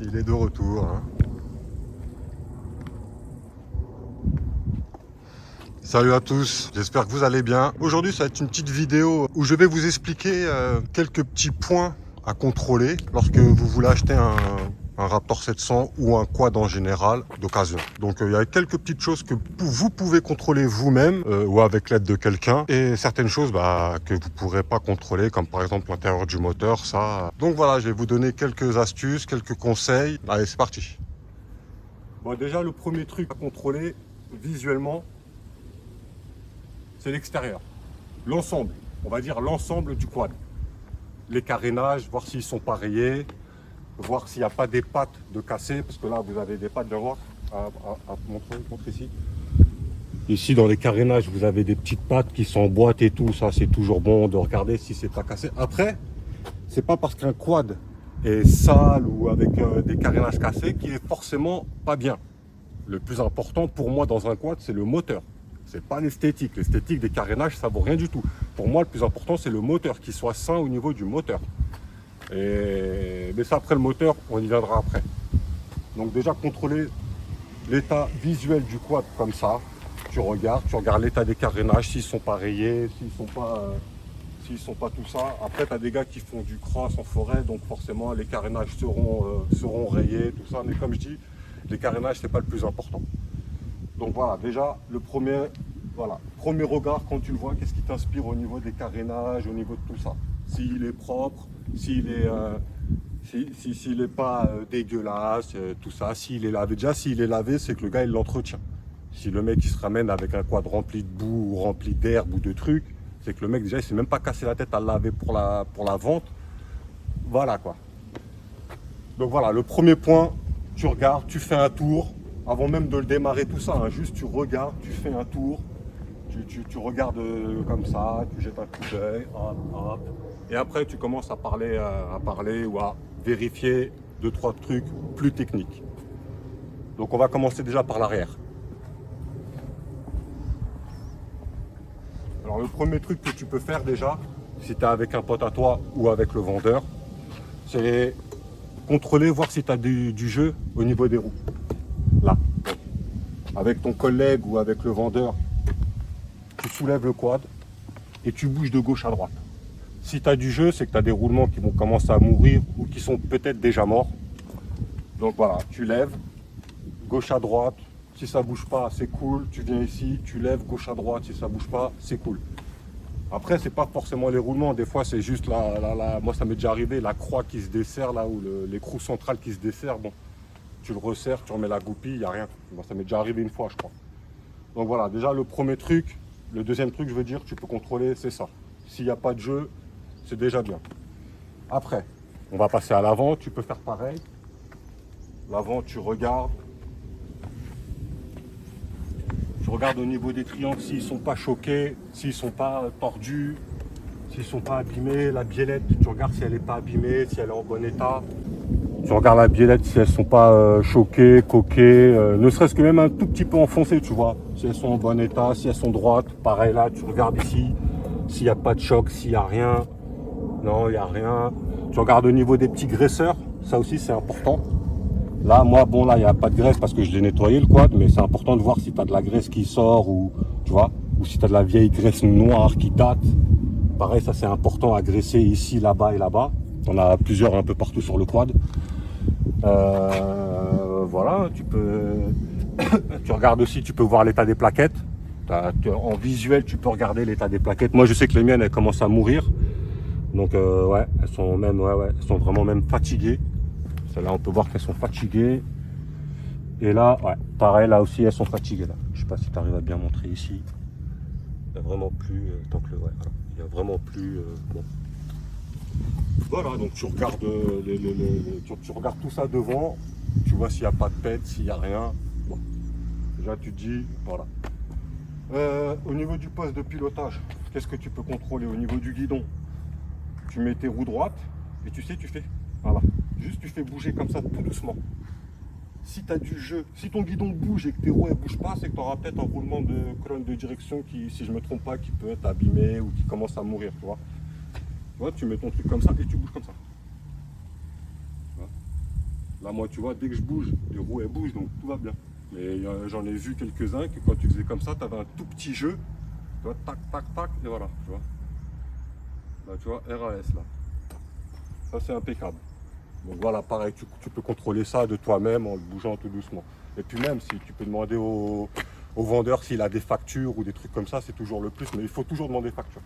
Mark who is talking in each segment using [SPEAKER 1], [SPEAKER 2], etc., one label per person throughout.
[SPEAKER 1] Il est de retour. Hein. Salut à tous, j'espère que vous allez bien. Aujourd'hui, ça va être une petite vidéo où je vais vous expliquer quelques petits points à contrôler lorsque vous voulez acheter un Raptor 700 ou un quad en général d'occasion. Donc il y a quelques petites choses que vous pouvez contrôler vous-même ou avec l'aide de quelqu'un et certaines choses que vous ne pourrez pas contrôler comme par exemple l'intérieur du moteur, ça. Donc voilà, je vais vous donner quelques astuces, quelques conseils. Allez, c'est parti. Bon, déjà le premier truc à contrôler visuellement, c'est l'extérieur. L'ensemble, on va dire l'ensemble du quad. Les carénages, voir s'ils sont pas rayés, voir s'il n'y a pas des pattes de cassé, parce que là vous avez des pattes de voir à montrer ici. Ici dans les carénages vous avez des petites pattes qui sont en boîte et tout, ça c'est toujours bon de regarder si c'est pas cassé. Après, c'est pas parce qu'un quad est sale ou avec des carénages cassés qui est forcément pas bien. Le plus important pour moi dans un quad, c'est le moteur. C'est pas l'esthétique. L'esthétique des carénages, ça vaut rien du tout. Pour moi, le plus important, c'est le moteur, qu'il soit sain au niveau du moteur. Mais ça, après le moteur, on y viendra après. Donc déjà, contrôler l'état visuel du quad comme ça. Tu regardes l'état des carénages, s'ils sont pas rayés, s'ils sont pas tout ça. Après, tu as des gars qui font du cross en forêt, donc forcément, les carénages seront rayés, tout ça. Mais comme je dis, les carénages, c'est pas le plus important. Donc voilà, déjà, le premier regard quand tu le vois, qu'est-ce qui t'inspire au niveau des carénages, au niveau de tout ça. S'il est propre, s'il est pas dégueulasse, tout ça, s'il est lavé. Déjà, s'il est lavé, c'est que le gars, il l'entretient. Si le mec, il se ramène avec un quad rempli de boue ou rempli d'herbe ou de trucs, c'est que le mec, déjà, il s'est même pas cassé la tête à le laver pour la vente. Voilà, quoi. Donc voilà, le premier point, tu regardes, tu fais un tour. Avant même de le démarrer tout ça, hein, juste tu regardes, tu fais un tour, tu regardes comme ça, tu jettes un coup d'œil, hop, hop, et après tu commences à parler ou à vérifier 2-3 trucs plus techniques. Donc on va commencer déjà par l'arrière. Alors le premier truc que tu peux faire déjà, si tu es avec un pote à toi ou avec le vendeur, c'est contrôler, voir si tu as du jeu au niveau des roues. Là, avec ton collègue ou avec le vendeur, tu soulèves le quad et tu bouges de gauche à droite. Si tu as du jeu, c'est que tu as des roulements qui vont commencer à mourir ou qui sont peut-être déjà morts. Donc voilà, tu lèves, gauche à droite, si ça bouge pas, c'est cool. Tu viens ici, tu lèves gauche à droite, si ça bouge pas, c'est cool. Après, c'est pas forcément les roulements, des fois c'est juste moi ça m'est déjà arrivé, la croix qui se desserre là, ou l'écrou central qui se desserre, bon. Tu le resserres, tu remets la goupille, il n'y a rien. Bon, ça m'est déjà arrivé une fois, je crois. Donc voilà, déjà le premier truc, le deuxième truc, je veux dire, tu peux contrôler, c'est ça. S'il n'y a pas de jeu, c'est déjà bien. Après, on va passer à l'avant, tu peux faire pareil. L'avant, tu regardes. Tu regardes au niveau des triangles s'ils ne sont pas choqués, s'ils ne sont pas tordus, s'ils ne sont pas abîmés. La biellette, tu regardes si elle n'est pas abîmée, si elle est en bon état. Tu regardes la biellette si elles sont pas choquées, coquées, ne serait-ce que même un tout petit peu enfoncées, tu vois. Si elles sont en bon état, si elles sont droites. Pareil là, tu regardes ici, s'il n'y a pas de choc, s'il n'y a rien. Non, il n'y a rien. Tu regardes au niveau des petits graisseurs, ça aussi c'est important. Là, moi, bon là, il n'y a pas de graisse parce que je l'ai nettoyé le quad, mais c'est important de voir si tu as de la graisse qui sort ou, tu vois, ou si tu as de la vieille graisse noire qui date. Pareil, ça c'est important à graisser ici, là-bas et là-bas. On a plusieurs un peu partout sur le quad. Voilà, tu regardes aussi, tu peux voir l'état des plaquettes. En visuel, tu peux regarder l'état des plaquettes. Moi, je sais que les miennes, elles commencent à mourir. Donc, ouais, elles sont même, elles sont vraiment même fatiguées. Celles-là, on peut voir qu'elles sont fatiguées. Et là, ouais, pareil, là aussi, elles sont fatiguées. Là. Je sais pas si tu arrives à bien montrer ici. Il n'y a vraiment plus, tant que ouais, voilà. Il n'y a vraiment plus, bon. Voilà, donc tu regardes, tu regardes tout ça devant, tu vois s'il n'y a pas de pète, s'il n'y a rien. Bon. Déjà tu te dis, voilà. Au niveau du poste de pilotage, qu'est-ce que tu peux contrôler? Au niveau du guidon, tu mets tes roues droites et tu sais, tu fais, voilà. Juste tu fais bouger comme ça tout doucement. Si tu as du jeu, si ton guidon bouge et que tes roues ne bougent pas, c'est que tu auras peut-être un roulement de colonne de direction qui, si je ne me trompe pas, qui peut être abîmé ou qui commence à mourir, tu vois. Tu vois, tu mets ton truc comme ça et tu bouges comme ça. Là, moi, tu vois, dès que je bouge, les roues, elles bougent, donc tout va bien. Mais j'en ai vu quelques-uns que quand tu faisais comme ça, tu avais un tout petit jeu. Tu vois, tac, tac, tac, et voilà, tu vois. Là, tu vois, RAS, là. Ça, c'est impeccable. Donc voilà, pareil, tu peux contrôler ça de toi-même en le bougeant tout doucement. Et puis même, si tu peux demander au vendeur s'il a des factures ou des trucs comme ça, c'est toujours le plus. Mais il faut toujours demander facture.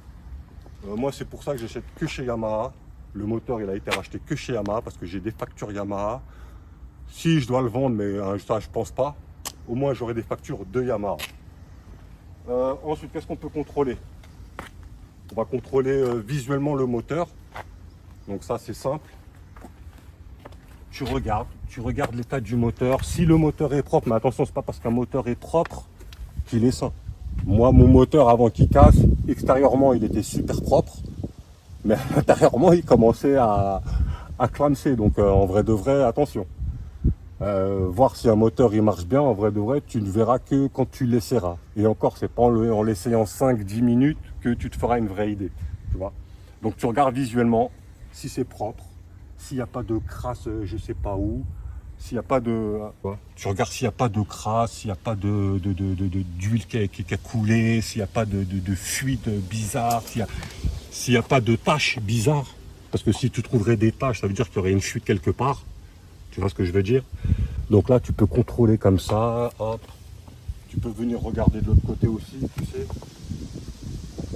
[SPEAKER 1] Moi, c'est pour ça que j'achète que chez Yamaha. Le moteur, il a été racheté que chez Yamaha parce que j'ai des factures Yamaha. Si je dois le vendre, mais ça, je pense pas, au moins j'aurai des factures de Yamaha. Ensuite, qu'est-ce qu'on peut contrôler? On va contrôler visuellement le moteur. Donc ça, c'est simple. Tu regardes l'état du moteur. Si le moteur est propre, mais attention, c'est pas parce qu'un moteur est propre qu'il est sain. Moi, mon moteur, avant qu'il casse, extérieurement, il était super propre. Mais intérieurement, il commençait à clamser. Donc en vrai de vrai, attention. Voir si un moteur il marche bien, en vrai de vrai, tu ne verras que quand tu l'essaieras. Et encore, c'est pas en l'essayant 5-10 minutes que tu te feras une vraie idée. Tu vois. Donc tu regardes visuellement si c'est propre, s'il n'y a pas de crasse je sais pas où, s'il n'y a pas de. Tu regardes s'il n'y a pas de crasse, s'il n'y a pas d'huile qui a coulé, s'il n'y a pas de fuite bizarre, s'il n'y a pas de taches bizarres. Parce que si tu trouverais des taches, ça veut dire qu'il y aurait une fuite quelque part. Tu vois ce que je veux dire? Donc là, tu peux contrôler comme ça, hop. Tu peux venir regarder de l'autre côté aussi, tu sais.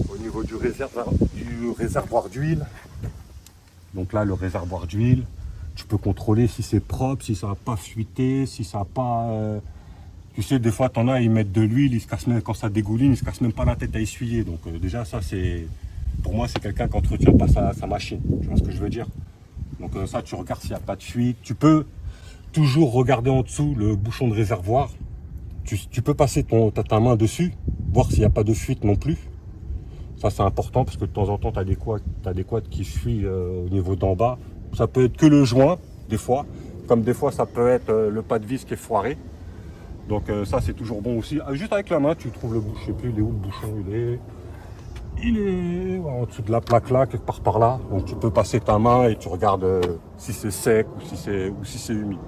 [SPEAKER 1] Au niveau du réservoir d'huile. Donc là, le réservoir d'huile, tu peux contrôler si c'est propre, si ça n'a pas fuité, si ça n'a pas... Tu sais, des fois, t'en as, ils mettent de l'huile, ils se cassent même, quand ça dégouline, ils se cassent même pas la tête à essuyer. Donc déjà, ça, c'est... Pour moi, c'est quelqu'un qui n'entretient pas sa machine. Tu vois ce que je veux dire? Donc ça, tu regardes s'il n'y a pas de fuite. Tu peux toujours regarder en dessous le bouchon de réservoir. Tu peux passer ta main dessus, voir s'il n'y a pas de fuite non plus. Ça, c'est important parce que de temps en temps, tu as des quads qui fuient au niveau d'en bas. Ça peut être que le joint, des fois. Comme des fois, ça peut être le pas de vis qui est foiré. Donc ça, c'est toujours bon aussi. Juste avec la main, tu trouves le bouchon. Je sais plus, il est où le bouchon? Il est en dessous de la plaque là, quelque part par là. Donc tu peux passer ta main et tu regardes si c'est sec ou si c'est humide.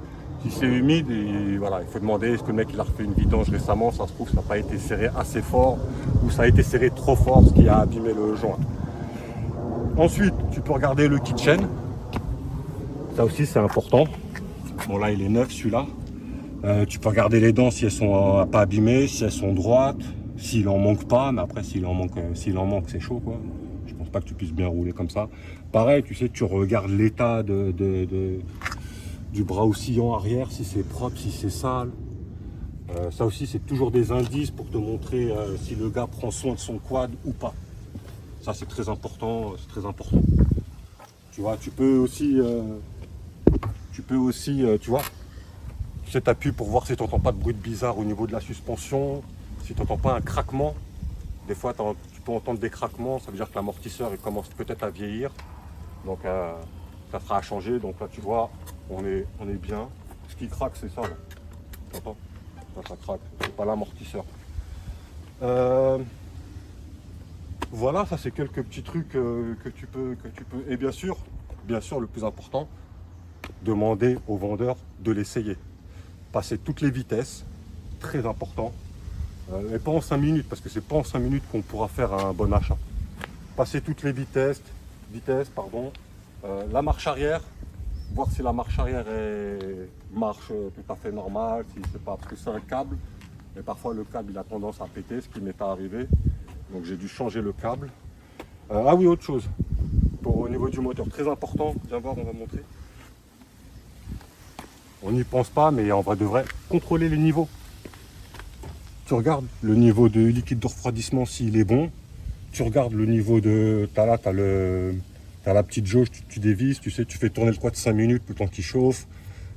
[SPEAKER 1] Si c'est humide, et voilà, il faut demander est-ce que le mec il a refait une vidange récemment, ça se trouve ça n'a pas été serré assez fort ou ça a été serré trop fort, ce qui a abîmé le joint. Ensuite, tu peux regarder le kitchen. Ça aussi c'est important. Bon là il est neuf celui-là. Tu peux regarder les dents si elles sont pas abîmées, si elles sont droites. S'il en manque pas, mais après s'il en manque, c'est chaud quoi. Je pense pas que tu puisses bien rouler comme ça. Pareil, tu sais, tu regardes l'état du bras oscillant arrière, si c'est propre, si c'est sale. Ça aussi, c'est toujours des indices pour te montrer si le gars prend soin de son quad ou pas. Ça, c'est très important, c'est très important. Tu vois, tu peux aussi, tu vois, tu sais, t'appuies pour voir si tu n'entends pas de bruit bizarre au niveau de la suspension. Si tu n'entends pas un craquement, des fois tu peux entendre des craquements, ça veut dire que l'amortisseur il commence peut-être à vieillir. Donc ça sera à changer. Donc là tu vois, on est bien. Ce qui craque c'est ça. Tu entends? Ça craque, c'est pas l'amortisseur. Voilà, ça c'est quelques petits trucs que tu peux. Et bien sûr, le plus important, demander au vendeur de l'essayer. Passer toutes les vitesses, très important. Et pas en 5 minutes, parce que c'est pas en 5 minutes qu'on pourra faire un bon achat. Passer toutes les vitesses, la marche arrière, voir si la marche arrière marche tout à fait normale, si c'est pas, parce que c'est un câble, et parfois le câble il a tendance à péter, ce qui m'est arrivé, donc j'ai dû changer le câble. Ah oui, autre chose, au niveau du moteur, très important, viens voir, on va montrer. On n'y pense pas, mais en vrai de vrai, contrôler les niveaux. Tu regardes le niveau de liquide de refroidissement s'il est bon. Tu regardes le niveau de... T'as la petite jauge, tu dévisses, tu sais, tu fais tourner le quad 5 minutes le temps qu'il chauffe.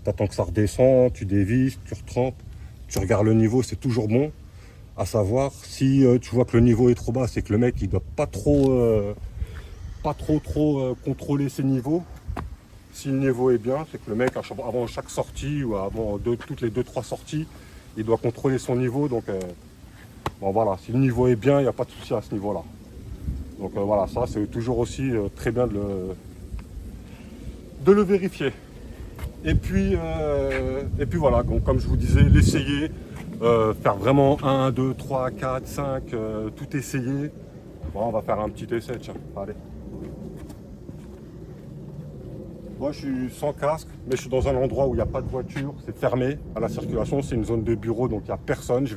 [SPEAKER 1] Tu attends que ça redescend, tu dévisses, tu retrempes. Tu regardes le niveau, c'est toujours bon. À savoir, si tu vois que le niveau est trop bas, c'est que le mec il doit pas trop contrôler ses niveaux. Si le niveau est bien, c'est que le mec avant chaque sortie ou avant toutes les 2-3 sorties, il doit contrôler son niveau. Donc bon voilà, si le niveau est bien, il n'y a pas de souci à ce niveau là. Donc voilà, ça c'est toujours aussi très bien de le vérifier. Et puis voilà, donc comme je vous disais, l'essayer, faire vraiment 1, 2, 3, 4, 5, tout essayer. Bon, on va faire un petit essai, tiens, allez. Moi je suis sans casque, mais je suis dans un endroit où il n'y a pas de voiture, c'est fermé à la circulation, c'est une zone de bureau, donc il n'y a personne.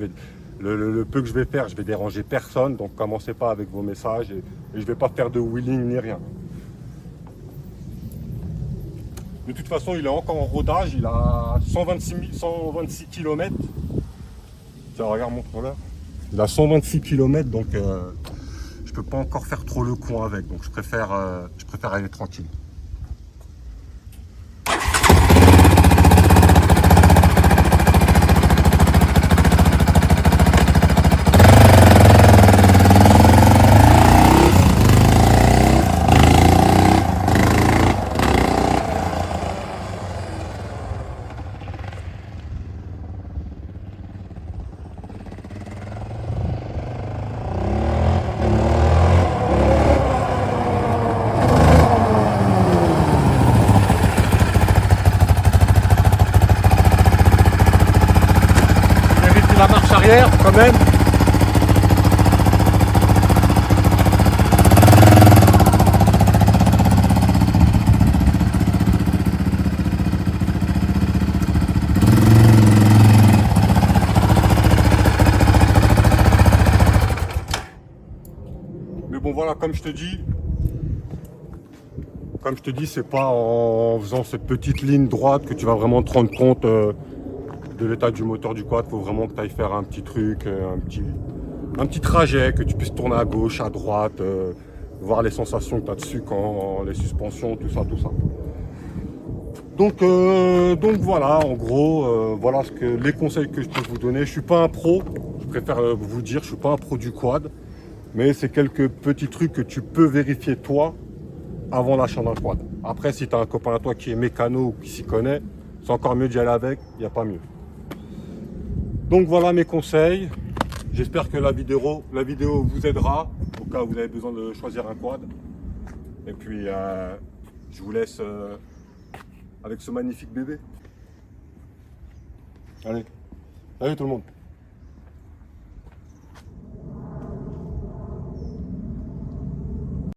[SPEAKER 1] Le peu que je vais faire, je vais déranger personne, donc commencez pas avec vos messages et je ne vais pas faire de wheeling ni rien. De toute façon, il est encore en rodage, il a 126 km. Tiens, regarde mon contrôleur. Il a 126 km, donc je peux pas encore faire trop le con avec, donc je préfère aller tranquille. La marche arrière quand même. Mais bon voilà, comme je te dis, c'est pas en faisant cette petite ligne droite que tu vas vraiment te rendre compte de l'état du moteur du quad. Il faut vraiment que tu ailles faire un petit truc, un petit trajet, que tu puisses tourner à gauche, à droite, voir les sensations que tu as dessus, quand les suspensions, tout ça. Donc voilà, en gros, voilà les conseils que je peux vous donner. Je suis pas un pro, je préfère vous dire, je suis pas un pro du quad, mais c'est quelques petits trucs que tu peux vérifier toi avant l'achat d'un quad. Après, si tu as un copain à toi qui est mécano ou qui s'y connaît, c'est encore mieux d'y aller avec, il n'y a pas mieux. Donc voilà mes conseils. J'espère que la vidéo vous aidera au cas où vous avez besoin de choisir un quad. Et puis je vous laisse avec ce magnifique bébé. Allez, salut tout le monde.